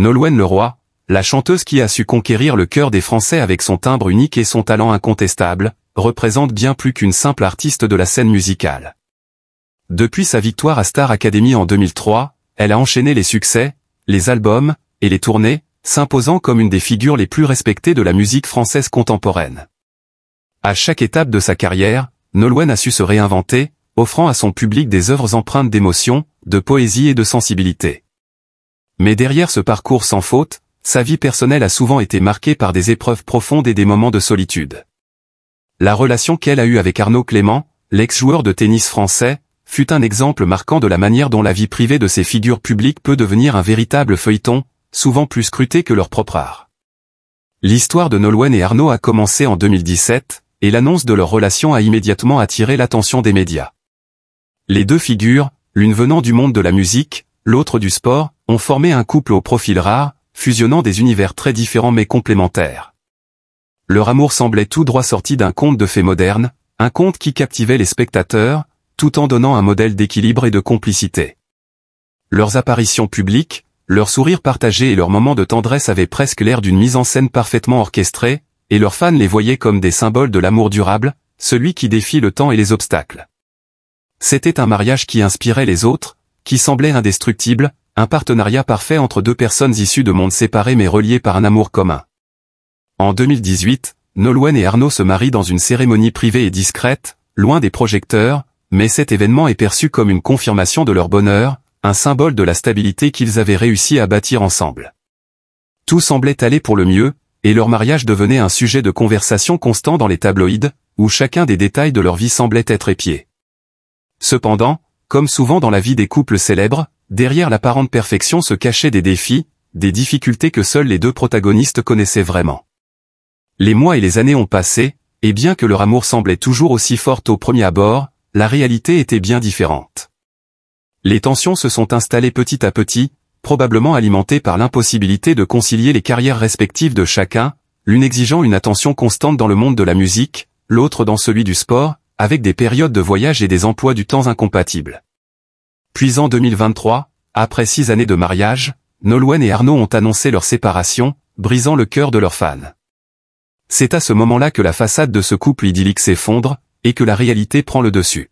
Nolwenn Leroy, la chanteuse qui a su conquérir le cœur des Français avec son timbre unique et son talent incontestable, représente bien plus qu'une simple artiste de la scène musicale. Depuis sa victoire à Star Academy en 2003, elle a enchaîné les succès, les albums et les tournées, s'imposant comme une des figures les plus respectées de la musique française contemporaine. À chaque étape de sa carrière, Nolwenn a su se réinventer, offrant à son public des œuvres empreintes d'émotion, de poésie et de sensibilité. Mais derrière ce parcours sans faute, sa vie personnelle a souvent été marquée par des épreuves profondes et des moments de solitude. La relation qu'elle a eue avec Arnaud Clément, l'ex-joueur de tennis français, fut un exemple marquant de la manière dont la vie privée de ces figures publiques peut devenir un véritable feuilleton, souvent plus scruté que leur propre art. L'histoire de Nolwenn et Arnaud a commencé en 2017, et l'annonce de leur relation a immédiatement attiré l'attention des médias. Les deux figures, l'une venant du monde de la musique, l'autre du sport, ont formé un couple au profil rare, fusionnant des univers très différents mais complémentaires. Leur amour semblait tout droit sorti d'un conte de fées moderne, un conte qui captivait les spectateurs, tout en donnant un modèle d'équilibre et de complicité. Leurs apparitions publiques, leurs sourires partagés et leurs moments de tendresse avaient presque l'air d'une mise en scène parfaitement orchestrée, et leurs fans les voyaient comme des symboles de l'amour durable, celui qui défie le temps et les obstacles. C'était un mariage qui inspirait les autres, qui semblait indestructible, un partenariat parfait entre deux personnes issues de mondes séparés mais reliées par un amour commun. En 2018, Nolwenn et Arnaud se marient dans une cérémonie privée et discrète, loin des projecteurs, mais cet événement est perçu comme une confirmation de leur bonheur, un symbole de la stabilité qu'ils avaient réussi à bâtir ensemble. Tout semblait aller pour le mieux, et leur mariage devenait un sujet de conversation constant dans les tabloïds, où chacun des détails de leur vie semblait être épié. Cependant, comme souvent dans la vie des couples célèbres, derrière l'apparente perfection se cachaient des défis, des difficultés que seuls les deux protagonistes connaissaient vraiment. Les mois et les années ont passé, et bien que leur amour semblait toujours aussi fort au premier abord, la réalité était bien différente. Les tensions se sont installées petit à petit, probablement alimentées par l'impossibilité de concilier les carrières respectives de chacun, l'une exigeant une attention constante dans le monde de la musique, l'autre dans celui du sport, avec des périodes de voyage et des emplois du temps incompatibles. Puis en 2023, après 6 années de mariage, Nolwenn et Arnaud ont annoncé leur séparation, brisant le cœur de leurs fans. C'est à ce moment-là que la façade de ce couple idyllique s'effondre, et que la réalité prend le dessus.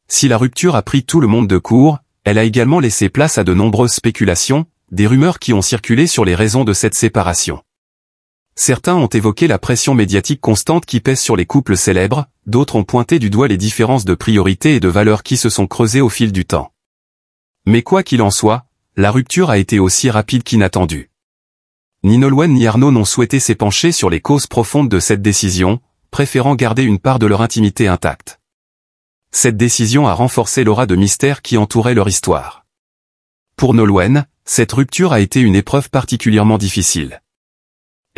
Si la rupture a pris tout le monde de court, elle a également laissé place à de nombreuses spéculations, des rumeurs qui ont circulé sur les raisons de cette séparation. Certains ont évoqué la pression médiatique constante qui pèse sur les couples célèbres, d'autres ont pointé du doigt les différences de priorités et de valeurs qui se sont creusées au fil du temps. Mais quoi qu'il en soit, la rupture a été aussi rapide qu'inattendue. Ni Nolwenn ni Arnaud n'ont souhaité s'épancher sur les causes profondes de cette décision, préférant garder une part de leur intimité intacte. Cette décision a renforcé l'aura de mystère qui entourait leur histoire. Pour Nolwenn, cette rupture a été une épreuve particulièrement difficile.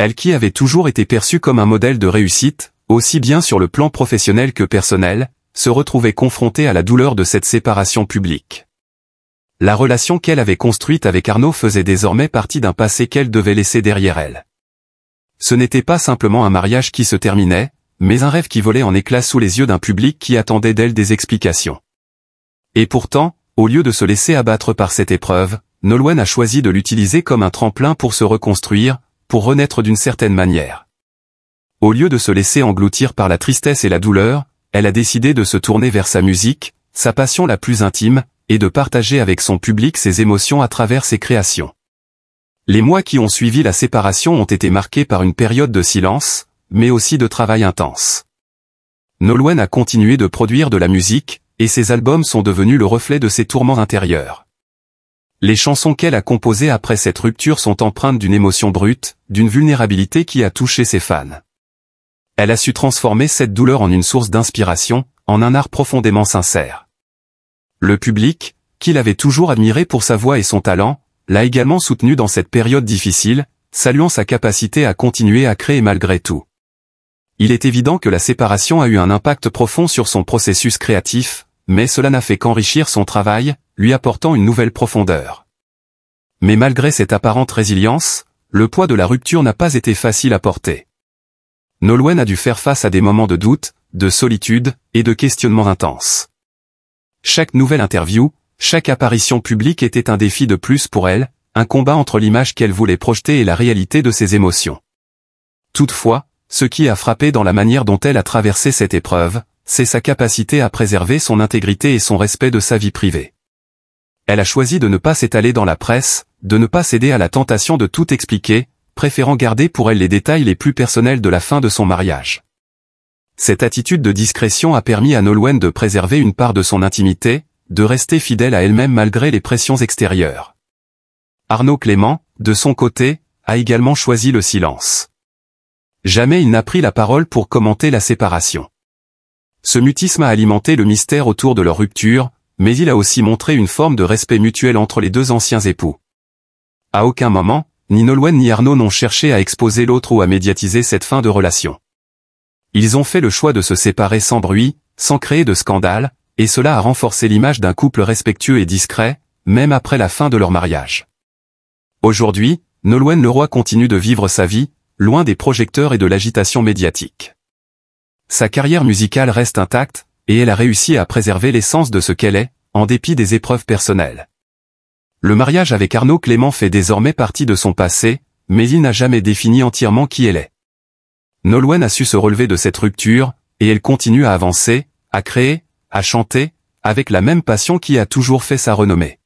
Elle qui avait toujours été perçue comme un modèle de réussite, aussi bien sur le plan professionnel que personnel, se retrouvait confrontée à la douleur de cette séparation publique. La relation qu'elle avait construite avec Arnaud faisait désormais partie d'un passé qu'elle devait laisser derrière elle. Ce n'était pas simplement un mariage qui se terminait, mais un rêve qui volait en éclats sous les yeux d'un public qui attendait d'elle des explications. Et pourtant, au lieu de se laisser abattre par cette épreuve, Nolwenn a choisi de l'utiliser comme un tremplin pour se reconstruire, pour renaître d'une certaine manière. Au lieu de se laisser engloutir par la tristesse et la douleur, elle a décidé de se tourner vers sa musique, sa passion la plus intime, et de partager avec son public ses émotions à travers ses créations. Les mois qui ont suivi la séparation ont été marqués par une période de silence, mais aussi de travail intense. Nolwenn a continué de produire de la musique, et ses albums sont devenus le reflet de ses tourments intérieurs. Les chansons qu'elle a composées après cette rupture sont empreintes d'une émotion brute, d'une vulnérabilité qui a touché ses fans. Elle a su transformer cette douleur en une source d'inspiration, en un art profondément sincère. Le public, qui l'avait toujours admiré pour sa voix et son talent, l'a également soutenue dans cette période difficile, saluant sa capacité à continuer à créer malgré tout. Il est évident que la séparation a eu un impact profond sur son processus créatif, mais cela n'a fait qu'enrichir son travail, lui apportant une nouvelle profondeur. Mais malgré cette apparente résilience, le poids de la rupture n'a pas été facile à porter. Nolwenn a dû faire face à des moments de doute, de solitude, et de questionnements intenses. Chaque nouvelle interview, chaque apparition publique était un défi de plus pour elle, un combat entre l'image qu'elle voulait projeter et la réalité de ses émotions. Toutefois, ce qui a frappé dans la manière dont elle a traversé cette épreuve, c'est sa capacité à préserver son intégrité et son respect de sa vie privée. Elle a choisi de ne pas s'étaler dans la presse, de ne pas céder à la tentation de tout expliquer, préférant garder pour elle les détails les plus personnels de la fin de son mariage. Cette attitude de discrétion a permis à Nolwenn de préserver une part de son intimité, de rester fidèle à elle-même malgré les pressions extérieures. Arnaud Clément, de son côté, a également choisi le silence. Jamais il n'a pris la parole pour commenter la séparation. Ce mutisme a alimenté le mystère autour de leur rupture, mais il a aussi montré une forme de respect mutuel entre les deux anciens époux. À aucun moment, ni Nolwenn ni Arnaud n'ont cherché à exposer l'autre ou à médiatiser cette fin de relation. Ils ont fait le choix de se séparer sans bruit, sans créer de scandale, et cela a renforcé l'image d'un couple respectueux et discret, même après la fin de leur mariage. Aujourd'hui, Nolwenn Leroy continue de vivre sa vie, loin des projecteurs et de l'agitation médiatique. Sa carrière musicale reste intacte, et elle a réussi à préserver l'essence de ce qu'elle est, en dépit des épreuves personnelles. Le mariage avec Arnaud Clément fait désormais partie de son passé, mais il n'a jamais défini entièrement qui elle est. Nolwenn a su se relever de cette rupture, et elle continue à avancer, à créer, à chanter, avec la même passion qui a toujours fait sa renommée.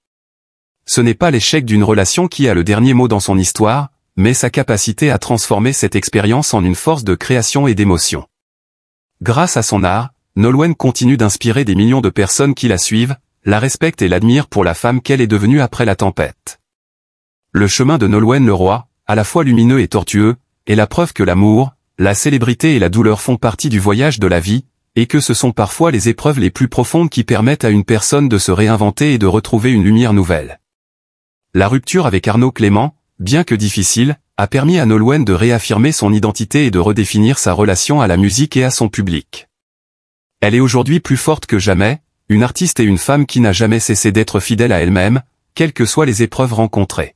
Ce n'est pas l'échec d'une relation qui a le dernier mot dans son histoire, mais sa capacité à transformer cette expérience en une force de création et d'émotion. Grâce à son art, Nolwenn continue d'inspirer des millions de personnes qui la suivent, la respectent et l'admirent pour la femme qu'elle est devenue après la tempête. Le chemin de Nolwenn Leroy, à la fois lumineux et tortueux, est la preuve que l'amour, la célébrité et la douleur font partie du voyage de la vie, et que ce sont parfois les épreuves les plus profondes qui permettent à une personne de se réinventer et de retrouver une lumière nouvelle. La rupture avec Arnaud Clément, bien que difficile, a permis à Nolwenn de réaffirmer son identité et de redéfinir sa relation à la musique et à son public. Elle est aujourd'hui plus forte que jamais, une artiste et une femme qui n'a jamais cessé d'être fidèle à elle-même, quelles que soient les épreuves rencontrées.